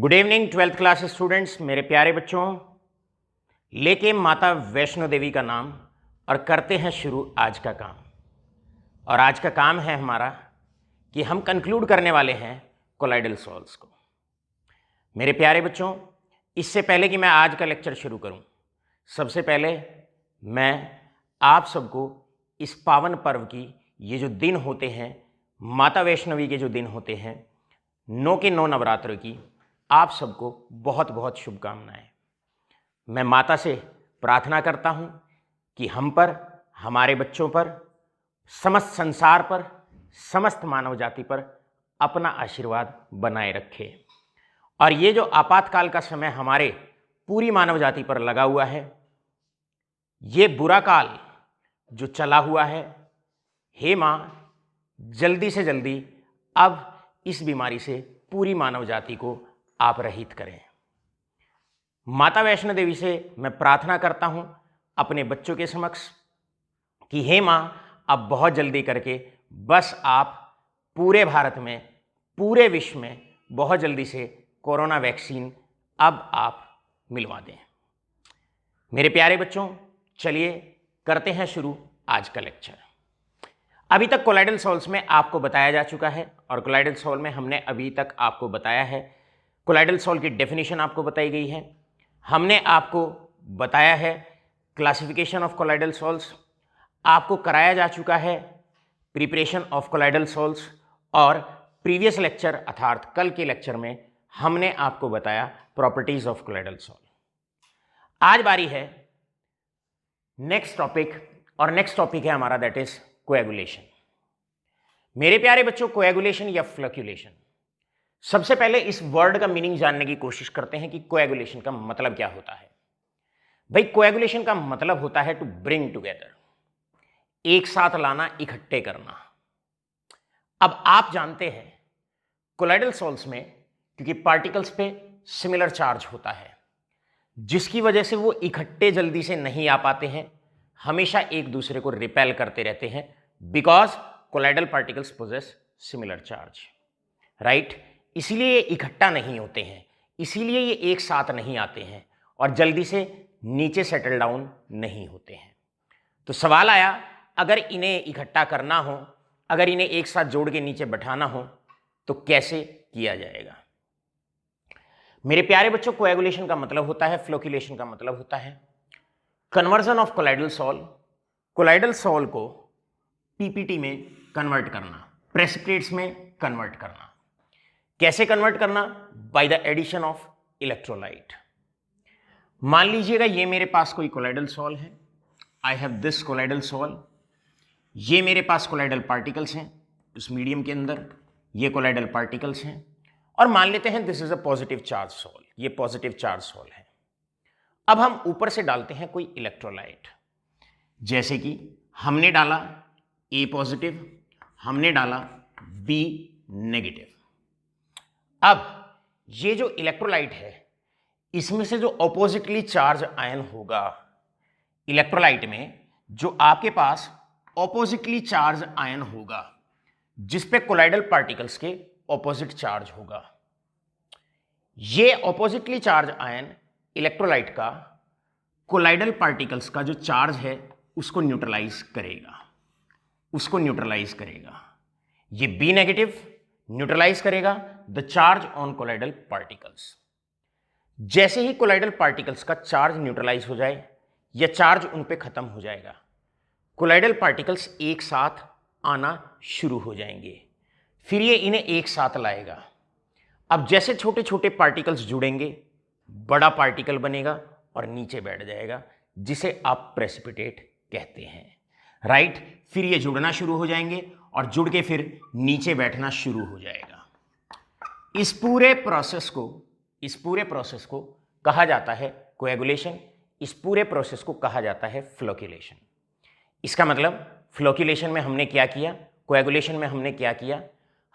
Good evening twelfth class students, मेरे प्यारे बच्चों। लेके माता वैष्णो देवी का नाम और करते हैं शुरू आज का काम। और आज का काम है हमारा कि हम कंक्लूड करने वाले हैं कोलाइडल सॉल्व्स को। मेरे प्यारे बच्चों, इससे पहले कि मैं आज का लेक्चर शुरू करूं, सबसे पहले मैं आप सबको इस पावन पर्व की ये जो दिन होते हैं, माता वैष्णवी के जो दिन होते हैं, 9 के 9 नवरात्र की, आप सबको बहुत बहुत शुभकामनाएं। मैं माता से प्रार्थना करता हूं कि हम पर, हमारे बच्चों पर, समस्त संसार पर, समस्त मानव जाति पर अपना आशीर्वाद बनाए रखे। और ये जो आपातकाल का समय हमारे पूरी मानव जाति पर लगा हुआ है, ये बुरा काल जो चला हुआ है, हे माँ जल्दी से जल्दी अब इस बीमारी से पूरी मानव जाति को आप रहित करें। माता वैष्णो देवी से मैं प्रार्थना करता हूं अपने बच्चों के समक्ष कि हे माँ, अब बहुत जल्दी करके बस आप पूरे भारत में, पूरे विश्व में बहुत जल्दी से कोरोना वैक्सीन अब आप मिलवा दें। मेरे प्यारे बच्चों, चलिए करते हैं शुरू आज का लेक्चर। अभी तक कोलाइडल सॉल्व्स में आपको बताया जा चुका है, और कोलाइडल सॉल्व में हमने अभी तक आपको बताया है, कोलाइडल सॉल्व की डेफिनेशन आपको बताई गई है, हमने आपको बताया है क्लासिफिकेशन ऑफ कोलाइडल सॉल्व्स, आपको कराया जा चुका है प्रिपरेशन ऑफ कोलाइडल सॉल्व्स, और प्रीवियस लेक्चर अर्थात कल के लेक्चर में हमने आपको बताया प्रॉपर्टीज ऑफ कोलाइडल सॉल्व। आज बारी है नेक्स्ट टॉपिक, और नेक्स्ट टॉपिक है हमारा दैट इज कोएगुलेशन। मेरे प्यारे बच्चों, कोएगुलेशन या फ्लक्यूलेशन, सबसे पहले इस वर्ड का मीनिंग जानने की कोशिश करते हैं कि कोएगुलेशन का मतलब क्या होता है। भाई, कोएगुलेशन का मतलब होता है टू ब्रिंग टुगेदर, एक साथ लाना, इकट्ठे करना। अब आप जानते हैं कोलाइडल सॉल्व्स में क्योंकि पार्टिकल्स पे सिमिलर चार्ज होता है, जिसकी वजह से वो इकट्ठे जल्दी से नहीं आ पाते हैं, हमेशा एक दूसरे को रिपेल करते रहते हैं, because colloidal particles possess similar charge, right. इसीलिए ये इकट्ठा नहीं होते हैं, इसीलिए ये एक साथ नहीं आते हैं और जल्दी से नीचे सेटल डाउन नहीं होते हैं। तो सवाल आया, अगर इन्हें इकट्ठा करना हो, अगर इन्हें एक साथ जोड़ के नीचे बैठाना हो, तो कैसे किया जाएगा। मेरे प्यारे बच्चों, कोएगुलेशन का मतलब होता है, फ्लोक्यूलेशन का मतलब होता है conversion of colloidal sol, colloidal sol को पीपीटी में कन्वर्ट करना, प्रेसिपिटेट्स में कन्वर्ट करना। कैसे कन्वर्ट करना? By the addition of electrolyte. मान लीजिएगा ये मेरे पास कोई कोलाइडल सॉल्व है, I have this colloidal sol, ये मेरे पास कोलाइडल पार्टिकल्स हैं इस मीडियम के अंदर, ये कोलाइडल पार्टिकल्स हैं, और मान लेते हैं this is a positive charge solve, ये पॉजिटिव चार्ज सॉल्व है। अब हम ऊपर से डालते हैं कोई इलेक्ट्रोलाइट, जैसे कि हमने डाला ए पॉजिटिव, हमने डाला बी नेगेटिव। अब ये जो इलेक्ट्रोलाइट है, इसमें से जो ऑपोजिटली चार्ज आयन होगा, इलेक्ट्रोलाइट में जो आपके पास ऑपोजिटली चार्ज आयन होगा, जिस पे कोलाइडल पार्टिकल्स के ऑपोजिट चार्ज होगा, ये ऑपोजिटली चार्ज आयन इलेक्ट्रोलाइट का कोलाइडल पार्टिकल्स का जो चार्ज है उसको न्यूट्रलाइज करेगा, उसको न्यूट्रलाइज करेगा। ये बी नेगेटिव न्यूट्रलाइज करेगा the charge on colloidal particles. जैसे ही कोलाइडल पार्टिकल्स का चार्ज न्यूट्रलाइज हो जाए या चार्ज उन पे खत्म हो जाएगा, कोलाइडल पार्टिकल्स एक साथ आना शुरू हो जाएंगे, फिर ये इन्हें एक साथ लाएगा। अब जैसे छोटे छोटे पार्टिकल्स जुड़ेंगे, बड़ा पार्टिकल बनेगा और नीचे बैठ जाएगा, जिसे आप प्रेसिपिटेट कहते हैं, राइट। फिर ये जुड़ना शुरू हो जाएंगे और जुड़ के फिर नीचे बैठना शुरू हो जाएगा। इस पूरे प्रोसेस को कहा जाता है कोएगुलेशन, इस पूरे प्रोसेस को कहा जाता है फ्लोक्यूलेशन। इसका मतलब फ्लोक्यूलेशन में हमने क्या किया, कोएगुलेशन में हमने क्या किया,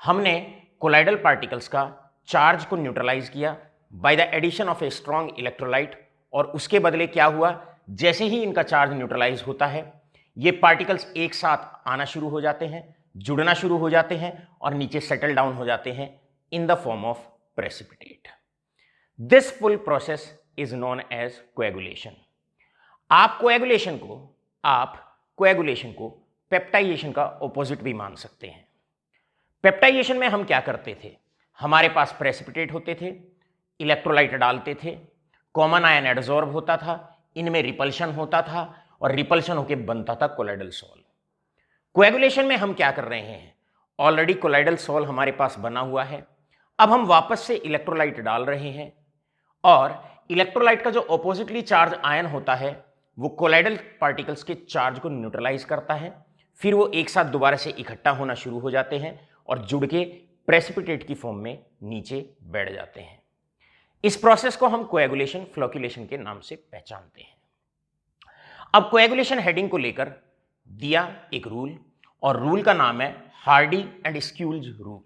हमने कोलाइडल पार्टिकल्स का चार्ज को न्यूट्रलाइज किया by the addition of a strong electrolyte, और उसके बदले क्या हुआ, जैसे ही इनका चार्ज न्यूट्रलाइज होता है, ये पार्टिकल्स एक साथ आना शुरू हो जाते हैं, जुड़ना शुरू हो जाते हैं और नीचे सेटल डाउन हो जाते हैं in the form of precipitate. This full process is known as coagulation. आप कोएगुलेशन को पेप्टाइजेशन का ऑपोजिट भी मान सकते हैं। पेप्टाइजेशन में हम क्या करते थे, हमारे पास प्रेसिपिटेट होते थे, इलेक्ट्रोलाइट डालते थे, कॉमन आयन एडजॉर्ब होता था, इनमें रिपल्शन होता था और रिपल्शन होकर बनता था कोलाइडल सॉल्ट। कोएगुलेशन में हम क्या कर रहे हैं, ऑलरेडी कोलाइडल सॉल्ट हमारे पास बना हुआ है, अब हम वापस से इलेक्ट्रोलाइट डाल रहे हैं और इलेक्ट्रोलाइट का जो ऑपोजिटली चार्ज आयन होता है वो कोलाइडल पार्टिकल्स के चार्ज को न्यूट्रलाइज करता है, फिर वो एक साथ दोबारा से इकट्ठा होना शुरू हो जाते हैं और जुड़ के प्रेसिपिटेट की फॉर्म में नीचे बैठ जाते हैं। इस प्रोसेस को हम कोएगुलेशन फ्लोक्युलेशन के नाम से पहचानते हैं। अब कोएगुलेशन हेडिंग को लेकर दिया एक रूल और रूल का नाम है हार्डी एंड स्क्यूल्ज रूल।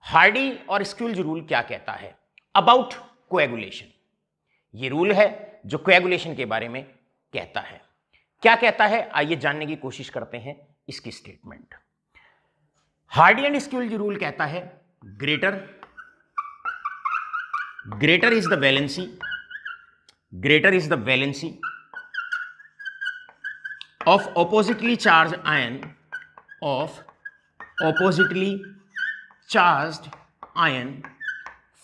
हार्डी और स्क्यूल्ज रूल क्या कहता है अबाउट कोएगुलेशन? ये रूल है जो कोएगुलेशन के बारे में कहता है। क्या कहता है, आइए जानने की कोशिश करते हैं इसकी स्टेटमेंट। हार्डी एंड स्क्यूल्ज रूल कहता है greater is the valency of oppositely charged ion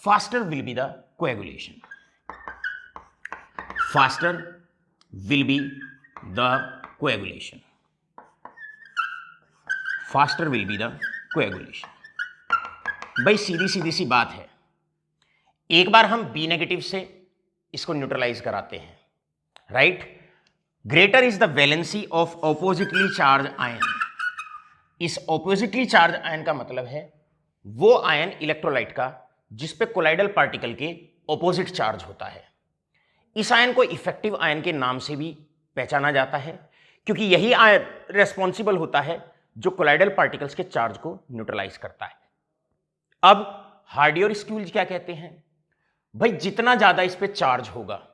faster will be the coagulation. भाई सीधी सी बात है, एक बार हम बी नेगेटिव से इसको न्यूट्रलाइज कराते हैं, right. Greater is the valency of oppositely charge ion. इस ऑपोजिटली चार्ज आयन का मतलब है वो आयन इलेक्ट्रोलाइट का जिस पे कोलाइडल पार्टिकल के ऑपोजिट चार्ज होता है। इस आयन को इफेक्टिव आयन के नाम से भी पहचाना जाता है क्योंकि यही आयन रेस्पॉन्सिबल होता है जो कोलाइडल पार्टिकल्स के चार्ज को न्यूट्रलाइज करता है। अब हार्डी और स्क्यूल्ज क्या कहते हैं, भाई जितना ज्यादा इस पे चार्ज होगा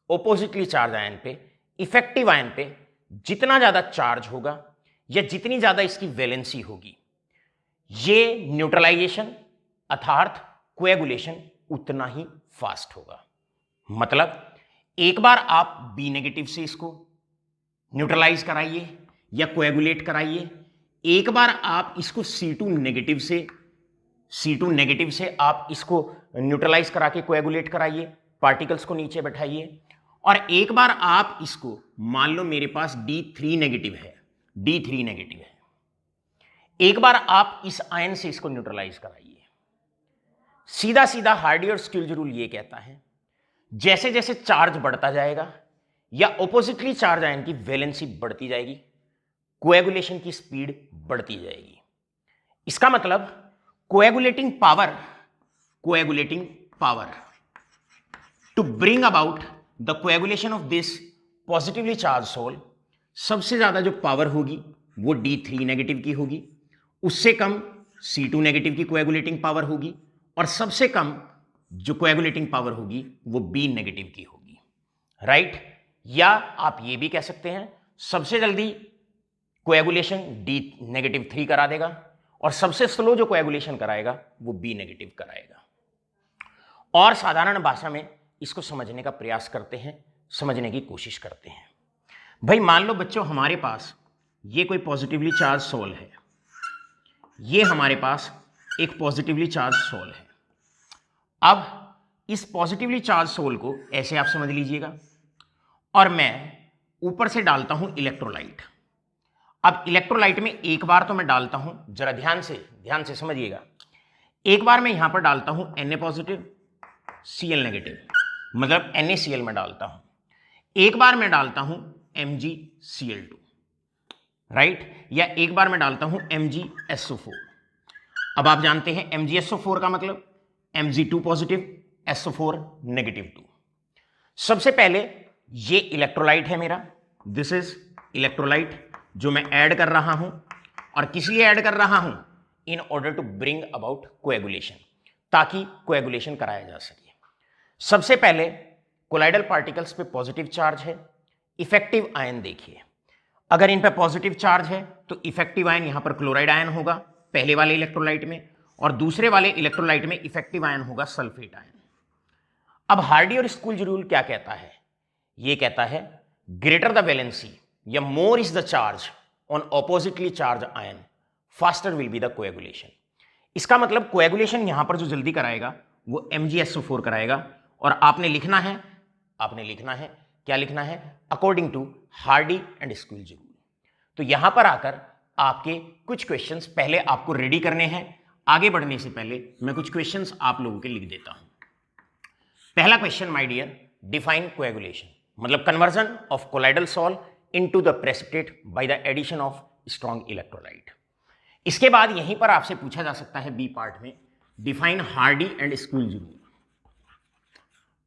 ऑपोजिटली चार्ज आयन पे, इफेक्टिव आयन पे जितना ज्यादा चार्ज होगा या जितनी ज्यादा इसकी वैलेंसी होगी, ये न्यूट्रलाइजेशन अर्थात कोएगुलेशन उतना ही फास्ट होगा। मतलब एक बार आप बी नेगेटिव से इसको न्यूट्रलाइज कराइए या कोएगुलेट कराइए, एक बार आप इसको C2 नेगेटिव से आप इसको न्यूट्रलाइज करा के कोएगुलेट कराइए, पार्टिकल्स को नीचे बैठाइए, और एक बार आप इसको मान लो मेरे पास D3 नेगेटिव है, एक बार आप इस आयन से इसको न्यूट्रलाइज कराइए। सीधा हार्डी और स्क्यूल्ज रूल ये कहता है जैसे जैसे चार्ज बढ़ता जाएगा या ऑपोजिटली चार्ज आयन की वैलेंसी बढ़ती जाएगी, कोएगुलेशन की स्पीड बढ़ती जाएगी। इसका मतलब coagulating power to bring about the coagulation of this positively charge sol, सबसे ज्यादा जो पावर होगी वो D3 नेगेटिव की होगी, उससे कम C2 नेगेटिव की कोएगुलेटिंग पावर होगी, और सबसे कम जो कोएगुलेटिंग पावर होगी वो B नेगेटिव की होगी, राइट। या आप ये भी कह सकते हैं सबसे जल्दी कोएगुलेशन D-3 करा देगा और सबसे स्लो जो कोएगुलेशन कराएगा वो B नेगेटिव कराएगा। और साधारण भाषा में इसको समझने का प्रयास करते हैं, समझने की कोशिश करते हैं। भाई मान लो बच्चों हमारे पास ये कोई पॉजिटिवली चार्ज सोल है, ये हमारे पास एक पॉजिटिवली चार्ज सोल है। अब इस पॉजिटिवली चार्ज सोल को ऐसे आप समझ लीजिएगा और मैं ऊपर से डालता हूं इलेक्ट्रोलाइट। अब इलेक्ट्रोलाइट में एक बार तो मैं डालता हूं, जरा ध्यान से समझिएगा, एक बार मैं यहां पर डालता हूं Na पॉजिटिव Cl नेगेटिव, मतलब NaCl में डालता हूं, एक बार मैं डालता हूं MgCl2, राइट, या एक बार मैं डालता हूं MgSO4। अब आप जानते हैं MgSO4 का मतलब Mg2 पॉजिटिव SO4 नेगेटिव 2। सबसे पहले ये इलेक्ट्रोलाइट है मेरा, दिस इज इलेक्ट्रोलाइट जो मैं ऐड कर रहा हूं, और किस लिए ऐड कर रहा हूं, in order to bring about coagulation, ताकि कोएगुलेशन कराया जा सके। सबसे पहले कोलाइडल पार्टिकल्स पे पॉजिटिव चार्ज है, इफेक्टिव आयन देखिए, अगर इन पे पॉजिटिव चार्ज है तो इफेक्टिव आयन यहां पर क्लोराइड आयन होगा पहले वाले इलेक्ट्रोलाइट में, और दूसरे वाले इलेक्ट्रोलाइट में इफेक्टिव आयन होगा सल्फेट आयन। अब हार्डी और स्कूल्ज रूल क्या कहता है? ये कहता है ग्रेटर द वैलेंसी या more is the charge on oppositely charge ion faster will be the coagulation. इसका मतलब कोएगुलेशन यहां पर जो जल्दी कराएगा वो MgSO4 कराएगा। और आपने लिखना है क्या लिखना है? According to Hardy and Schulze rule. तो यहां पर आकर आपके कुछ क्वेश्चंस पहले आपको रेडी करने हैं। आगे बढ़ने से पहले मैं कुछ क्वेश्चंस आप लोगों के लिख देता हूं। पहला question my dear, define coagulation, मतलब conversion of colloidal salt into the precipitate by the addition of strong electrolyte. इसके बाद यहीं पर आपसे पूछा जा सकता है बी पार्ट में, define Hardy and Schulze rule.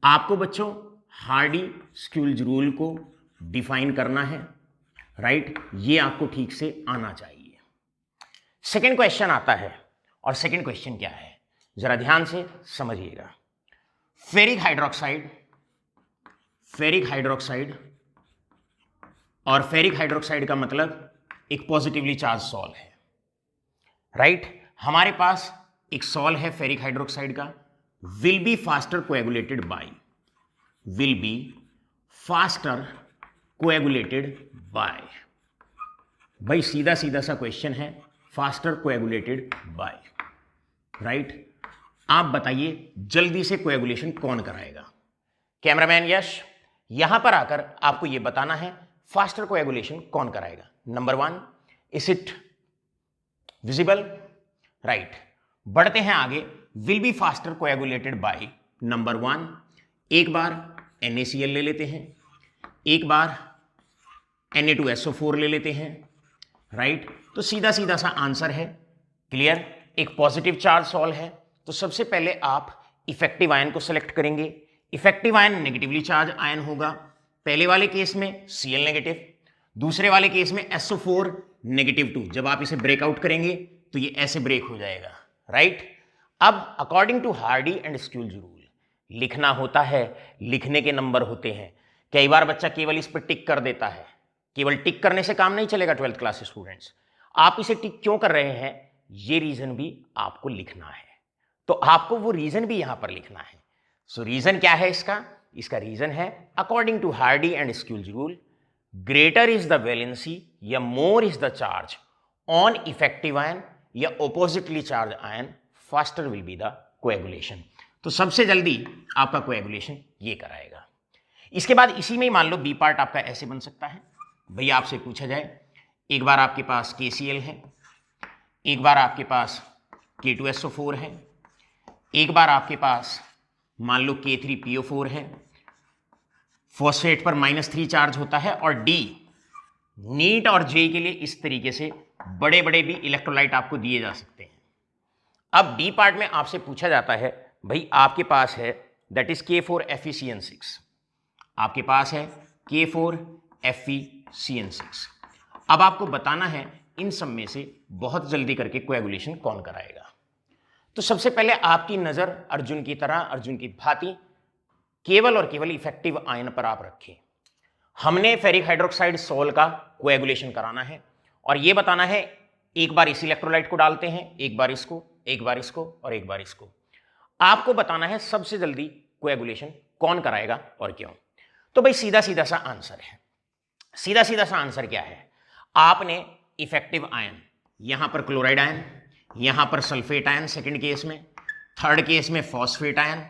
आपको बच्चों हार्डी स्कूल्ज रूल को डिफाइन करना है, राइट? ये आपको ठीक से आना चाहिए। सेकेंड क्वेश्चन आता है, और सेकेंड क्वेश्चन क्या है जरा ध्यान से समझिएगा। फेरिक हाइड्रोक्साइड और फेरिक हाइड्रोक्साइड का मतलब एक पॉजिटिवली चार्ज सॉल्ट है, राइट? हमारे पास एक सॉल्ट है फेरिक हाइड्रोक्साइड का, will be faster coagulated by. भाई सीधा सा क्वेश्चन है, फास्टर कोएगुलेटेड बाय, राइट? आप बताइए जल्दी से कोएगुलेशन कौन कराएगा? कैमरामैन यश, यहां पर आकर आपको यह बताना है फास्टर कोएगुलेशन कौन कराएगा। Number 1, is it visible? Right. बढ़ते हैं आगे। Will be faster coagulated by, number 1, एक बार NaCl ले लेते हैं, एक बार Na2SO4 ले लेते हैं, राइट? तो सीधा सा आंसर है, क्लियर? एक पॉजिटिव चार्ज सॉल्ट है, तो सबसे पहले आप इफेक्टिव आयन को सिलेक्ट करेंगे। Effective ion negatively charge ion होगा। पहले वाले केस में Cl नेगेटिव, दूसरे वाले केस में SO4 -2। जब आप इसे ब्रेकआउट करेंगे तो ये ऐसे ब्रेक हो जाएगा, राइट? अब according to Hardy and Schulze rule लिखना होता है, लिखने के नंबर होते हैं। कई बार बच्चा केवल इस पर टिक कर देता है। केवल टिक करने से काम नहीं चलेगा 12th क्लास स्टूडेंट्स। आप इसे टिक क्यों कर रहे हैं, ये रीजन भी आपको लिखना है, तो आपको वो रीजन भी यहां पर लिखना है। सो रीजन क्या है इसका रीजन है according to Hardy and Schulze rule, greater is the valency या more is the charge on effective ion या oppositely charge ion, faster will be the coagulation. तो सबसे जल्दी आपका कोएगुलेशन ये कराएगा। इसके बाद इसी में ही मान लो बी पार्ट आपका ऐसे बन सकता है। भैया आपसे पूछा जाए, एक बार आपके पास KCl है, एक बार आपके पास K2SO4 है, एक बार आपके पास मान लो K3PO4 है, फॉस्फेट पर -3 चार्ज होता है, और D, नीट और J के लिए इस तरीके से बड़े भी इलेक्ट्रोलाइट आपको दिए जा सकते हैं। अब डी पार्ट में आपसे पूछा जाता है, भाई आपके पास है दैट इज K4FeCN6, आपके पास है K4FeCN6। अब आपको बताना है इन सब में से बहुत जल्दी करके कोएगुलेशन कौन कराएगा। तो सबसे पहले आपकी नजर अर्जुन की तरह, अर्जुन की भांति केवल और केवल इफेक्टिव आयन पर आप रखें। हमने फेरिक हाइड्रोक्साइड सॉल्ट का कोएगुलेशन कराना है, और यह बताना है एक बार इस इलेक्ट्रोलाइट को डालते हैं, एक बार इसको, एक बार इसको, और एक बार इसको। आपको बताना है सबसे जल्दी कोएगुलेशन कौन कराएगा और क्यों। तो भाई सीधा सा आंसर है, सीधा सा आंसर क्या है? आपने इफेक्टिव आयन, यहां पर क्लोराइड आयन, यहां पर सल्फेट आयन सेकंड केस में, थर्ड केस में फॉस्फेट आयन,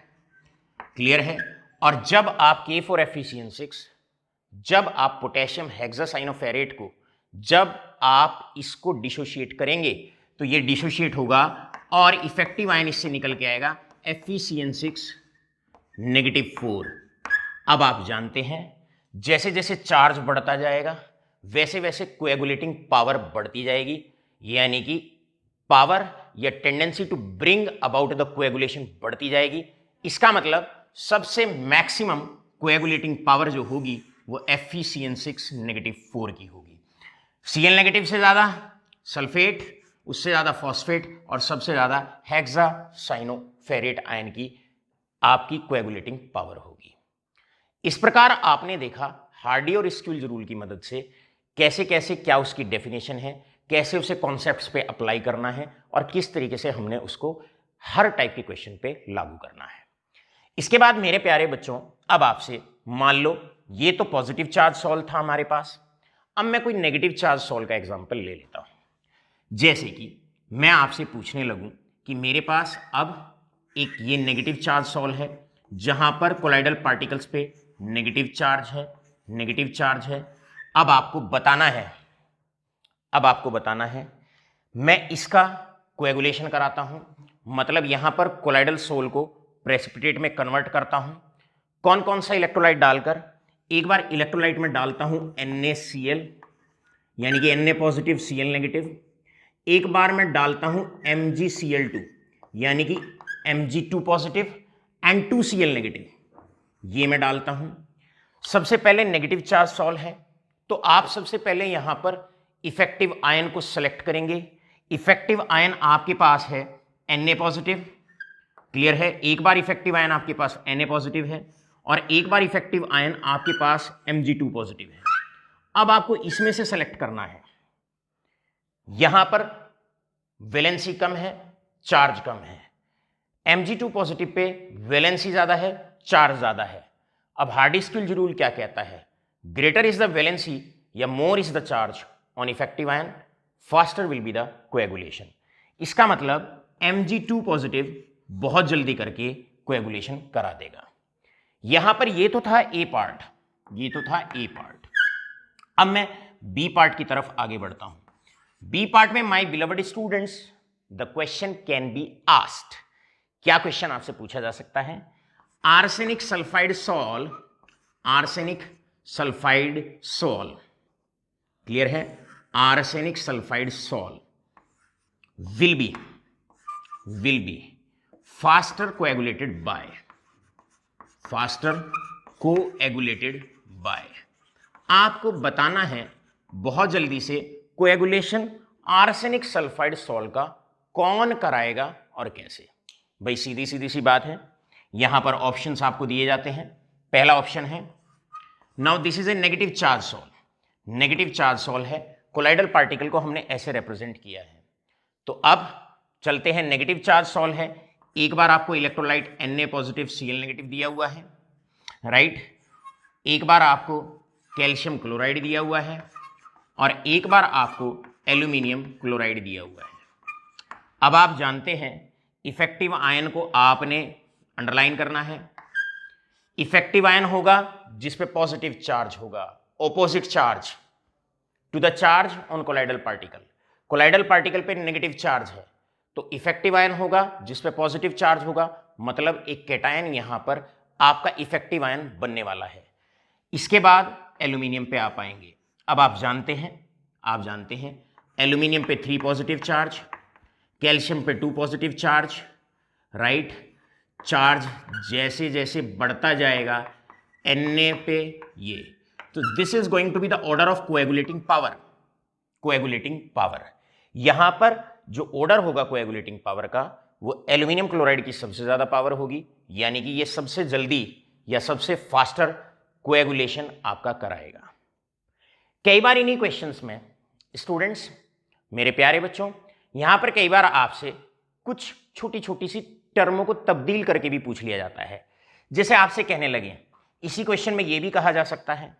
क्लियर है? और जब आप K4FeCN6, जब आप पोटेशियम हेक्सासाइनोफेरेट को, जब आप इसको डिसोशिएट करेंगे तो ये डिसोशिएट होगा और इफेक्टिव आयन इससे निकल के आएगा FeCN6 -4। अब आप जानते हैं जैसे जैसे चार्ज बढ़ता जाएगा वैसे वैसे कोएगुलेटिंग पावर बढ़ती जाएगी, यानी कि पावर या tendency to bring about the coagulation बढ़ती जाएगी। इसका मतलब सबसे मैक्सिमम कोएगुलेटिंग पावर जो होगी वो FeCN6 -4 की होगी। Cl नेगेटिव से ज्यादा सल्फेट, उससे ज्यादा फॉस्फेट, और सबसे ज्यादा हेक्सासाइनोफेरेट आयन की आपकी कोएगुलेटिंग पावर होगी। इस प्रकार आपने देखा हार्डी और स्कूल्ज रूल की मदद से कैसे कैसे क्या उसकी डेफिनेशन है, कैसे उसे कॉन्सेप्ट्स पे अप्लाई करना है, और किस तरीके से हमने उसको हर टाइप के क्वेश्चन पे लागू करना है। इसके बाद मेरे प्यारे बच्चों, अब आपसे मान लो ये तो पॉजिटिव चार्ज सॉल्व था हमारे पास, अब मैं कोई नेगेटिव चार्ज सॉल्व का एग्जांपल ले लेता हूं। जैसे कि मैं आपसे पूछने लगूं कि मेरे पास अब एक ये नेगेटिव चार्ज सॉल्व है जहां पर कोलाइडल पार्टिकल्स पे नेगेटिव चार्ज है, नेगेटिव चार्ज है। अब आपको बताना है मैं इसका कोएगुलेशन कराता हूं, मतलब यहां पर कोलाइडल सोल को प्रेसिपिटेट में कन्वर्ट करता हूं। कौन कौन सा इलेक्ट्रोलाइट डालकर? एक बार इलेक्ट्रोलाइट में डालता हूं NaCl यानी कि Na पॉजिटिव Cl नेगेटिव। एक बार मैं डालता हूं MgCl2 यानी कि Mg2 positive and 2Cl negative, ये मैं डालता हूं। सबसे पहले नेगेटिव चार्ज सॉल्व है, तो आप सबसे पहले यहां पर इफेक्टिव आयन को सेलेक्ट करेंगे। इफेक्टिव आयन आपके पास है Na पॉजिटिव, क्लियर है। एक बार इफेक्टिव आयन आपके पास Na पॉजिटिव है और एक बार इफेक्टिव आयन आपके पास Mg2 पॉजिटिव है। अब आपको इसमें से सेलेक्ट करना है। यहां पर वैलेंसी कम है, चार्ज कम है। Mg2 पॉजिटिव पे वैलेंसी ज्यादा है, चार्ज ज्यादा है। अब हार्डी-स्किल्ज रूल क्या कहता है? ग्रेटर इज द वैलेंसी या more is the charge on effective ion, faster will be the coagulation. इसका मतलब Mg2 पॉजिटिव बहुत जल्दी करके कोएगुलेशन करा देगा। यहां पर ये तो था ए पार्ट, अब मैं बी पार्ट की तरफ आगे बढ़ता हूं। बी पार्ट में my beloved students, the question can be asked. क्या क्वेश्चन आपसे पूछा जा सकता है? आर्सेनिक सल्फाइड सॉल्व, क्लियर है। Arsenic sulphide sol will be faster coagulated by, आपको बताना है बहुत जल्दी से कोएगुलेशन आर्सेनिक सल्फाइड सॉल्व का कौन कराएगा और कैसे। भाई सीधी सी बात है। यहां पर ऑप्शंस आपको दिए जाते हैं। पहला ऑप्शन है, now this is a negative charge solve. Negative charge solve है, कोलाइडल पार्टिकल को हमने ऐसे रिप्रेजेंट किया है। तो अब चलते हैं, नेगेटिव चार्ज सॉल्व है। एक बार आपको electrolyte Na positive Cl negative दिया हुआ है, राइट। एक बार आपको कैल्शियम क्लोराइड दिया हुआ है और एक बार आपको एल्यूमिनियम क्लोराइड दिया हुआ है। अब आप जानते हैं इफेक्टिव आयन को आपने अंडरलाइन करना है। इफेक्टिव आयन होगा जिस पे पॉजिटिव चार्ज होगा, opposite charge to the charge on colloidal particle. Colloidal particle पे नेगेटिव चार्ज है तो इफेक्टिव आयन होगा जिस पे पॉजिटिव चार्ज होगा, मतलब एक कैटायन यहां पर आपका इफेक्टिव आयन बनने वाला है। इसके बाद एल्यूमिनियम पे आप आएंगे। अब आप जानते हैं एल्यूमिनियम पे 3 पॉजिटिव चार्ज, कैल्शियम पे 2 पॉजिटिव चार्ज, राइट। चार्ज जैसे जैसे बढ़ता जाएगा Na पे ये, तो this is going to be the order of coagulating power. यहां पर जो ऑर्डर होगा कोएगुलेटिंग पावर का वो एल्यूमिनियम क्लोराइड की सबसे ज्यादा पावर होगी, यानी कि ये सबसे जल्दी या सबसे फास्टर कोएगुलेशन आपका कराएगा। कई बार इन्हीं क्वेश्चंस में स्टूडेंट्स, मेरे प्यारे बच्चों, यहां पर कई बार आपसे कुछ छोटी छोटी सी टर्मों को तब्दील करके भी पूछ लिया जाता है। जैसे आपसे कहने लगे, इसी क्वेश्चन में यह भी कहा जा सकता है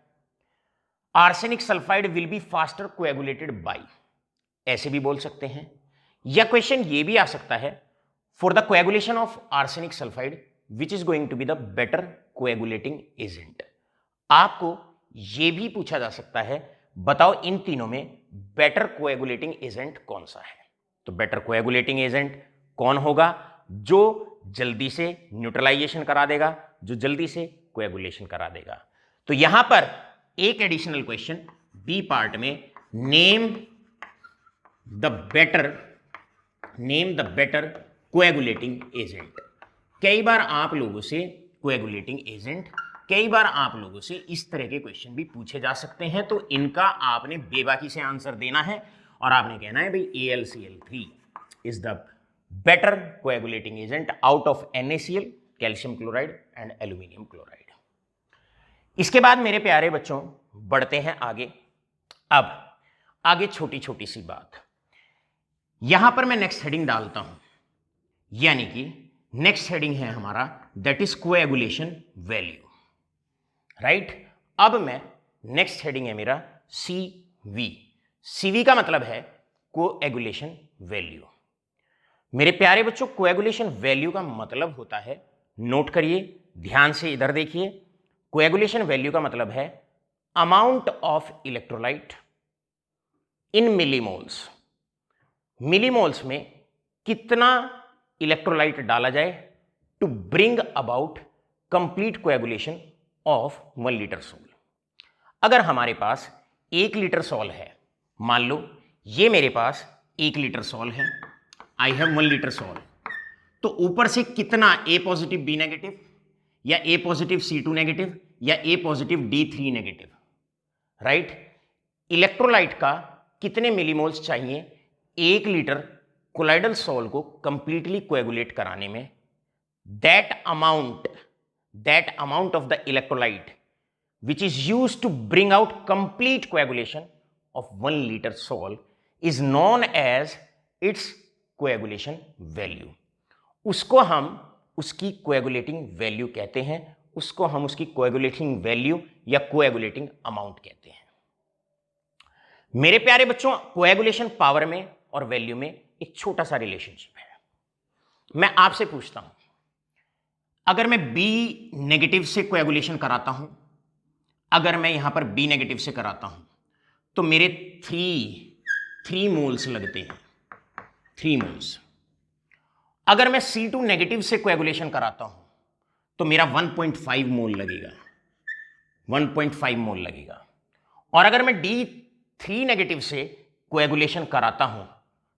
arsenic sulphide will be faster coagulated by, ऐसे भी बोल सकते हैं। या क्वेश्चन ये भी आ सकता है for the coagulation of arsenic sulphide which is going to be the better coagulating agent. आपको यह भी पूछा जा सकता है बताओ इन तीनों में बेटर कोएगुलेटिंग एजेंट कौन सा है। तो बेटर कोएगुलेटिंग एजेंट कौन होगा? जो जल्दी से न्यूट्रलाइजेशन करा देगा, जो जल्दी से कोएगुलेशन करा देगा। तो यहां पर एक एडिशनल क्वेश्चन बी पार्ट में, name the better coagulating agent. कई बार आप लोगों से कोएगुलेटिंग एजेंट, कई बार आप लोगों से इस तरह के क्वेश्चन भी पूछे जा सकते हैं। तो इनका आपने बेबाकी से आंसर देना है और आपने कहना है भाई AlCl3 is the better coagulating agent out of NaCl, calcium chloride and aluminium chloride. इसके बाद मेरे प्यारे बच्चों बढ़ते हैं आगे। अब आगे छोटी छोटी सी बात, यहां पर मैं नेक्स्ट हेडिंग डालता हूं, यानी कि नेक्स्ट हेडिंग है हमारा that is coagulation value, right. अब मैं नेक्स्ट हेडिंग है मेरा CV। CV का मतलब है कोएगुलेशन वैल्यू। मेरे प्यारे बच्चों, कोएगुलेशन वैल्यू का मतलब होता है, नोट करिए, ध्यान से इधर देखिए, कोएगुलेशन वैल्यू का मतलब है amount of electrolyte in millimoles. Millimoles में कितना इलेक्ट्रोलाइट डाला जाए to bring about complete coagulation of 1 litre sol. अगर हमारे पास 1 लीटर सॉल है, मान लो ये मेरे पास 1 लीटर सॉल है, आई हैव 1 लीटर सॉल, तो ऊपर से कितना A पॉजिटिव B नेगेटिव या A पॉजिटिव C2 नेगेटिव या A positive D3 negative, right. Electrolyte का कितने मिलीमोल्स चाहिए 1 लीटर कोलाइडल सॉल को कंप्लीटली कोएगुलेट कराने में। That amount of the electrolyte which is used to bring out complete coagulation of 1 liter salt is known as its coagulation value। उसको हम उसकी coagulating value कहते हैं, उसको हम उसकी कोएगुलेटिंग वैल्यू या कोएगुलेटिंग अमाउंट कहते हैं। मेरे प्यारे बच्चों, कोएगुलेशन पावर में और वैल्यू में एक छोटा सा रिलेशनशिप है। मैं आपसे पूछता हूं, अगर मैं B नेगेटिव से कोएगुलेशन कराता हूं, अगर मैं यहां पर B नेगेटिव से कराता हूं तो मेरे 3 मोल्स लगते हैं, 3 मोल्स। अगर मैं C2 नेगेटिव से कोएगुलेशन कराता हूं तो मेरा 1.5 मोल लगेगा, 1.5 मोल लगेगा। और अगर मैं D3 नेगेटिव से कोएगुलेशन कराता हूं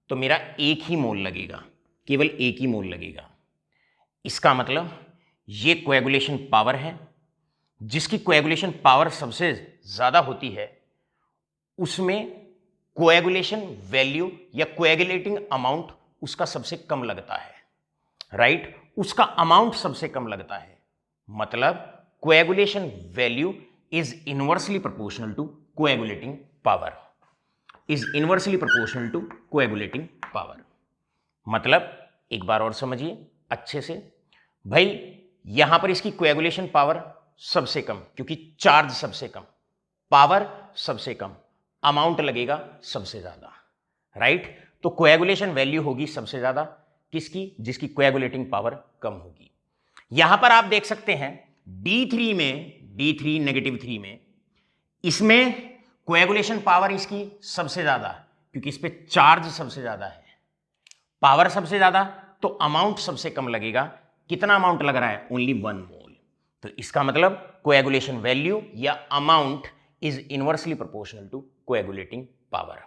तो मेरा 1 ही मोल लगेगा, केवल 1 ही मोल लगेगा। इसका मतलब ये कोएगुलेशन पावर है, जिसकी कोएगुलेशन पावर सबसे ज्यादा होती है उसमें कोएगुलेशन वैल्यू या कोएगुलेटिंग अमाउंट उसका सबसे कम लगता है, राइट। उसका अमाउंट सबसे कम लगता है, मतलब coagulation value is inversely proportional to coagulating power, is inversely proportional to coagulating power. मतलब एक बार और समझिए अच्छे से भाई, यहां पर इसकी कोएगुलेशन पावर सबसे कम, क्योंकि चार्ज सबसे कम, पावर सबसे कम, अमाउंट लगेगा सबसे ज्यादा, राइट। तो कोएगुलेशन वैल्यू होगी सबसे ज्यादा किसकी, जिसकी कोएगुलेटिंग पावर कम होगी। यहां पर आप देख सकते हैं D3 नेगेटिव 3 में, इसमें कोएगुलेशन पावर इसकी सबसे ज्यादा, क्योंकि इस पे चार्ज सबसे ज्यादा है, पावर सबसे ज्यादा, तो अमाउंट सबसे कम लगेगा। कितना अमाउंट लग रहा है, ओनली 1 मोल। तो इसका मतलब कोएगुलेशन वैल्यू या amount is inversely proportional to coagulating power.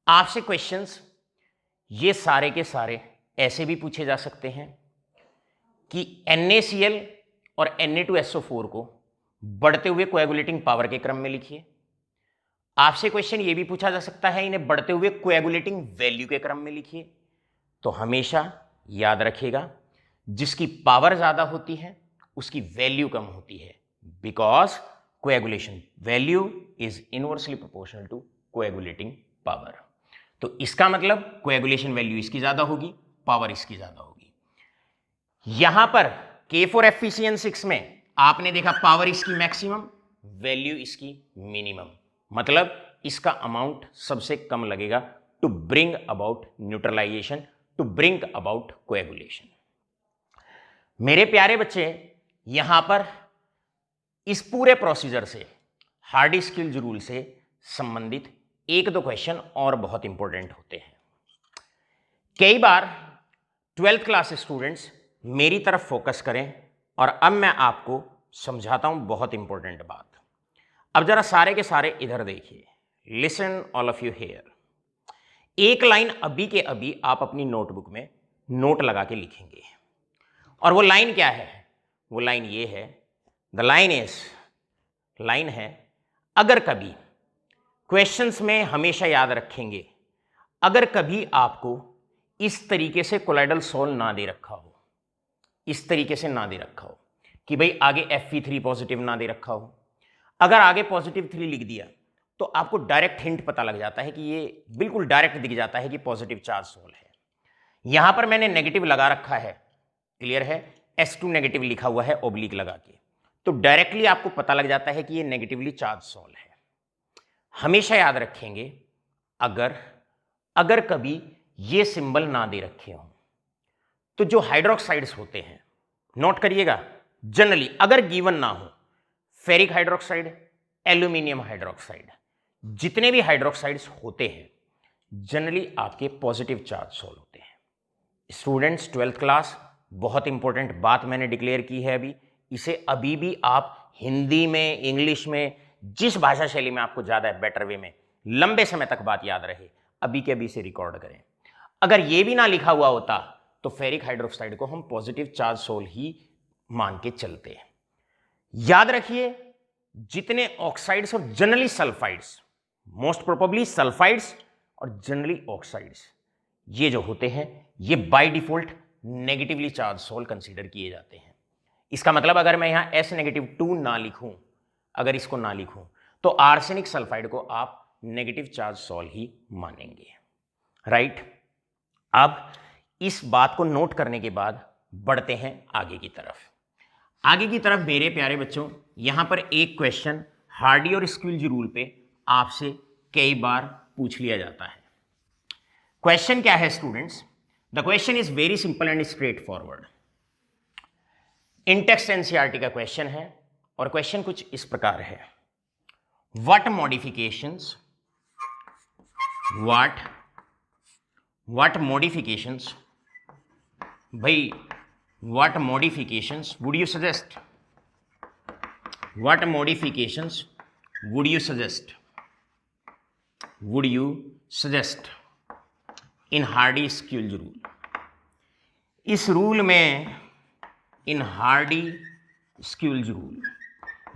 आपसे क्वेश्चंस ये सारे के सारे ऐसे भी पूछे जा सकते हैं कि NaCl और Na2SO4 को बढ़ते हुए कोएगुलेटिंग पावर के क्रम में लिखिए। आपसे क्वेश्चन ये भी पूछा जा सकता है इन्हें बढ़ते हुए कोएगुलेटिंग वैल्यू के क्रम में लिखिए। तो हमेशा याद रखिएगा, जिसकी पावर ज्यादा होती है उसकी वैल्यू कम होती है, because coagulation value is inversely proportional to coagulating power. तो इसका मतलब कोएगुलेशन वैल्यू इसकी ज्यादा होगी, पावर इसकी ज्यादा होगी। यहां पर K4FeCN6 में आपने देखा पावर इसकी मैक्सिमम, वैल्यू इसकी मिनिमम, मतलब इसका अमाउंट सबसे कम लगेगा to bring about neutralisation, to bring about coagulation. मेरे प्यारे बच्चे, यहां पर इस पूरे प्रोसीजर से, हार्डी-स्किल्स रूल से संबंधित 1-2 क्वेश्चन और बहुत इंपॉर्टेंट होते हैं। कई बार 12th क्लास स्टूडेंट्स मेरी तरफ फोकस करें और अब मैं आपको समझाता हूं बहुत इंपॉर्टेंट बात। अब जरा सारे के सारे इधर देखिए, listen all of you here. एक लाइन अभी के अभी आप अपनी नोटबुक में नोट लगा के लिखेंगे, और वो लाइन क्या है, वो लाइन ये है, द लाइन है, अगर कभी क्वेश्चंस में हमेशा याद रखेंगे, अगर कभी आपको इस तरीके से कोलाइडल सोल ना दे रखा हो, इस तरीके से ना दे रखा हो कि भाई आगे Fe3 पॉजिटिव ना दे रखा हो, अगर आगे +3 लिख दिया तो आपको डायरेक्ट हिंट पता लग जाता है कि ये बिल्कुल डायरेक्ट दिख जाता है कि पॉजिटिव चार्ज सोल है। यहां पर मैंने नेगेटिव लगा रखा है, क्लियर है, S2 नेगेटिव लिखा हुआ है ओब्लिक लगा के, तो डायरेक्टली आपको पता लग जाता है कि ये नेगेटिवली चार्ज सॉल है। हमेशा याद रखेंगे, अगर कभी ये सिंबल ना दे रखे हों तो जो हाइड्रोक्साइड्स होते हैं, नोट करिएगा, जनरली अगर गिवन ना हो, फेरिक हाइड्रोक्साइड, एल्यूमिनियम हाइड्रोक्साइड, जितने भी हाइड्रोक्साइड्स होते हैं जनरली आपके पॉजिटिव चार्ज सॉल होते हैं। स्टूडेंट्स 12th क्लास, बहुत इंपॉर्टेंट बात मैंने डिक्लेयर की है अभी, इसे अभी भी आप हिंदी में, इंग्लिश में, जिस भाषा शैली में आपको ज़्यादा बेटर वे में लंबे समय तक बात याद रहे, अभी के अभी से रिकॉर्ड करें। अगर ये भी ना लिखा हुआ होता तो फेरिक हाइड्रोक्साइड को हम पॉजिटिव चार्ज सॉल ही मान के चलते हैं। याद रखिए, जितने ऑक्साइड्स और generally sulphides, most probably sulphides और जनरली ऑक्साइड्स, ये जो होते हैं ये by default negatively charge sol consider किए जाते हैं। इसका मतलब अगर मैं यहां S-2 ना लिखूं, अगर इसको ना लिखूं तो आर्सेनिक सल्फाइड को आप नेगेटिव चार्ज सॉल ही मानेंगे, राइट। अब इस बात को नोट करने के बाद बढ़ते हैं आगे की तरफ। मेरे प्यारे बच्चों, यहां पर एक क्वेश्चन हार्डी और स्क्विल्ज रूल पे आपसे कई बार पूछ लिया जाता है। क्वेश्चन क्या है students? The question is very simple and straight forward. In text NCERT का क्वेश्चन है और क्वेश्चन कुछ इस प्रकार है, व्हाट मॉडिफिकेशंस भाई what modifications would you suggest in Hardy-Squill rule? इस रूल में, इन Hardy-Squill रूल,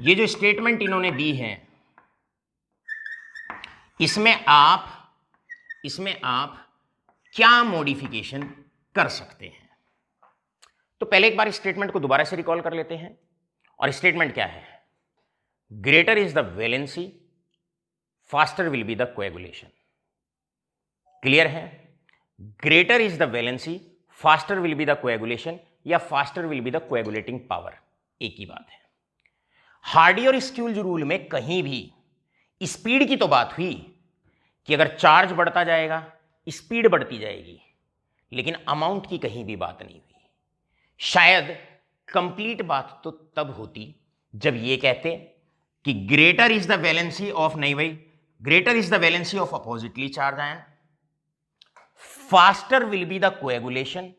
ये जो स्टेटमेंट इन्होंने दी है, इसमें आप क्या मॉडिफिकेशन कर सकते हैं? तो पहले एक बार स्टेटमेंट को दोबारा से रिकॉल कर लेते हैं। और स्टेटमेंट क्या है? Greater is the valency, faster will be the coagulation. Clear है? Greater is the valency, faster will be the coagulation, या faster will be the coagulating power, एक ही बात है। हार्डी और स्क्विल्ज रूल में कहीं भी स्पीड की तो बात हुई कि अगर चार्ज बढ़ता जाएगा स्पीड बढ़ती जाएगी, लेकिन अमाउंट की कहीं भी बात नहीं हुई। शायद कंप्लीट बात तो तब होती जब ये कहते कि greater is the valency of, नहीं भाई, greater is the valency of oppositely charge ion, faster will be the coagulation,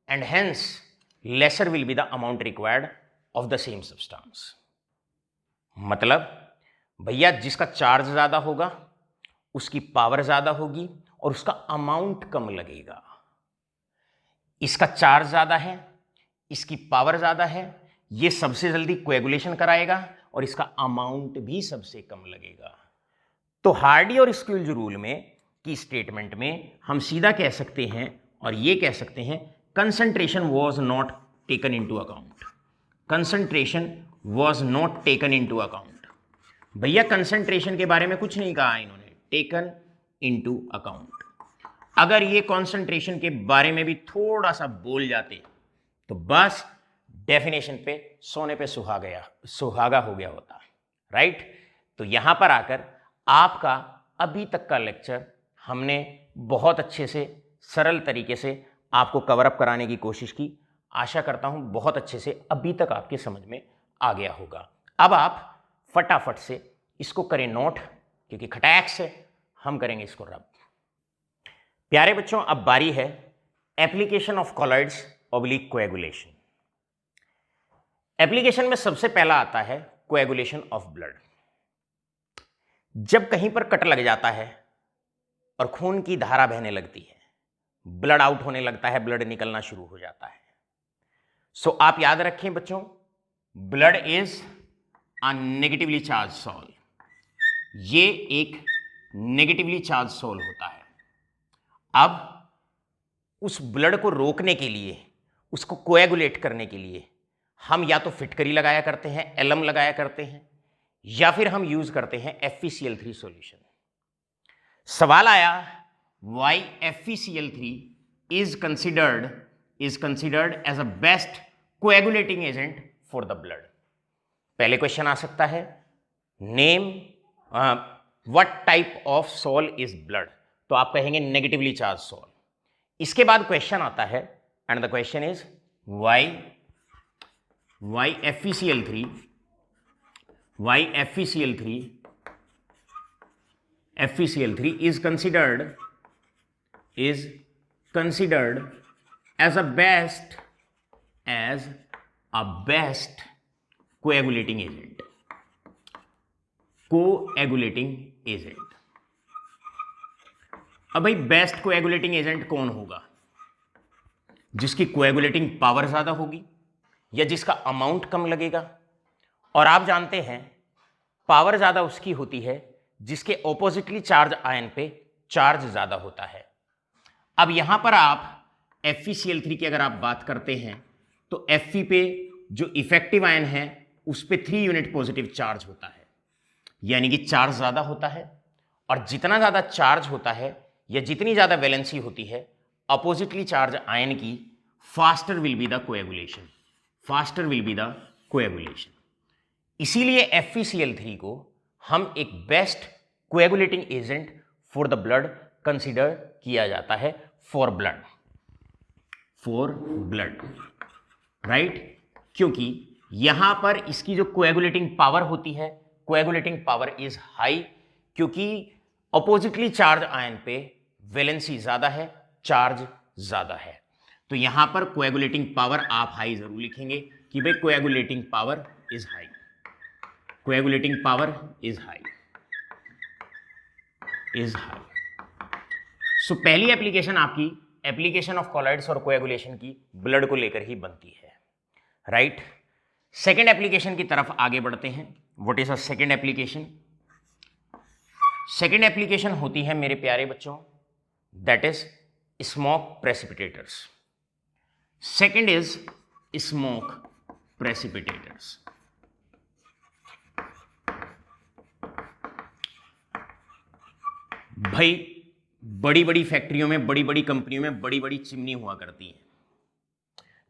and hence laser will be the amount required of the same substance. मतलब भैया जिसका चार्ज ज्यादा होगा उसकी power ज्यादा होगी और उसका अमाउंट कम लगेगा। इसका चार्ज ज्यादा है, इसकी पावर ज्यादा है, ये सबसे जल्दी कोएगुलेशन कराएगा और इसका अमाउंट भी सबसे कम लगेगा। तो हार्डी और स्क्विल्ज रूल में की स्टेटमेंट में हम सीधा कह सकते हैं और ये कह सकते हैं, concentration was not taken into account. Concentration was not taken into account. भैया कंसंट्रेशन के बारे में कुछ नहीं कहा इन्होंने, टेकन इनटू अकाउंट। अगर ये कंसंट्रेशन के बारे में भी थोड़ा सा बोल जाते तो बस डेफिनेशन पे सोने पे सुहागा हो गया होता, राइट। तो यहां पर आकर आपका अभी तक का लेक्चर हमने बहुत अच्छे से सरल तरीके से आपको कवर अप कराने की कोशिश की। आशा करता हूं बहुत अच्छे से अभी तक आपके समझ में आ गया होगा। अब आप फटाफट से इसको करें नोट, क्योंकि खटाक से हम करेंगे इसको रब। प्यारे बच्चों, अब बारी है application of colloids oblique coagulation. Application में सबसे पहला आता है कोएगुलेशन ऑफ ब्लड। जब कहीं पर कट लग जाता है और खून की धारा बहने लगती है, ब्लड आउट होने लगता है, ब्लड निकलना शुरू हो जाता है। सो आप याद रखें बच्चों, blood is a negatively charge sol. ये एक नेगेटिवली चार्ज सॉल होता है। अब उस ब्लड को रोकने के लिए, उसको कोएगुलेट करने के लिए हम या तो फिटकरी लगाया करते हैं, एलम लगाया करते हैं, या फिर हम यूज करते हैं FeCl3 सॉल्यूशन। सवाल आया, why FeCl3 is considered is considered as a best coagulating agent for the blood. पहले क्वेश्चन आ सकता है, name what type of sol is blood, तो आप कहेंगे नेगेटिवली चार्ज सॉल. इसके बाद क्वेश्चन आता है and the question is why FeCl3 is considered as a best coagulating agent. अब भाई बेस्ट कोएगुलेटिंग एजेंट कौन होगा? जिसकी कोएगुलेटिंग पावर ज्यादा होगी या जिसका अमाउंट कम लगेगा? और आप जानते हैं पावर ज्यादा उसकी होती है जिसके ऑपोजिटली चार्ज आयन पे चार्ज ज्यादा होता है. अब यहां पर आप FeCl3 की अगर आप बात करते हैं तो Fe पे जो इफेक्टिव आयन है उस पे 3 यूनिट पॉजिटिव चार्ज होता है, यानी कि चार्ज ज्यादा होता है. और जितना ज्यादा चार्ज होता है या जितनी ज्यादा वैलेंसी होती है अपोजिटली चार्ज आयन की, faster will be the coagulation. इसीलिए FeCl3 को हम एक best coagulating agent for the blood consider किया जाता है, फॉर ब्लड, राइट? क्योंकि यहां पर इसकी जो कोएगुलेटिंग पावर होती है, कोएगुलेटिंग पावर इज हाई, क्योंकि अपोजिटली चार्ज आयन पे वैलेंसी ज्यादा है, चार्ज ज्यादा है. तो यहां पर कोएगुलेटिंग पावर आप हाई जरूर लिखेंगे कि भाई कोएगुलेटिंग पावर इज हाई. सो पहली एप्लीकेशन आपकी एप्लीकेशन ऑफ कॉलॉइड्स और कोएगुलेशन की ब्लड को लेकर ही बनती है, राइट? सेकेंड एप्लीकेशन की तरफ आगे बढ़ते हैं. What is a second application? Second application होती है मेरे प्यारे बच्चों, that is smoke precipitators. Second is smoke precipitators. भाई बड़ी बड़ी फैक्ट्रियों में, बड़ी बड़ी कंपनियों में बड़ी बड़ी चिमनी हुआ करती हैं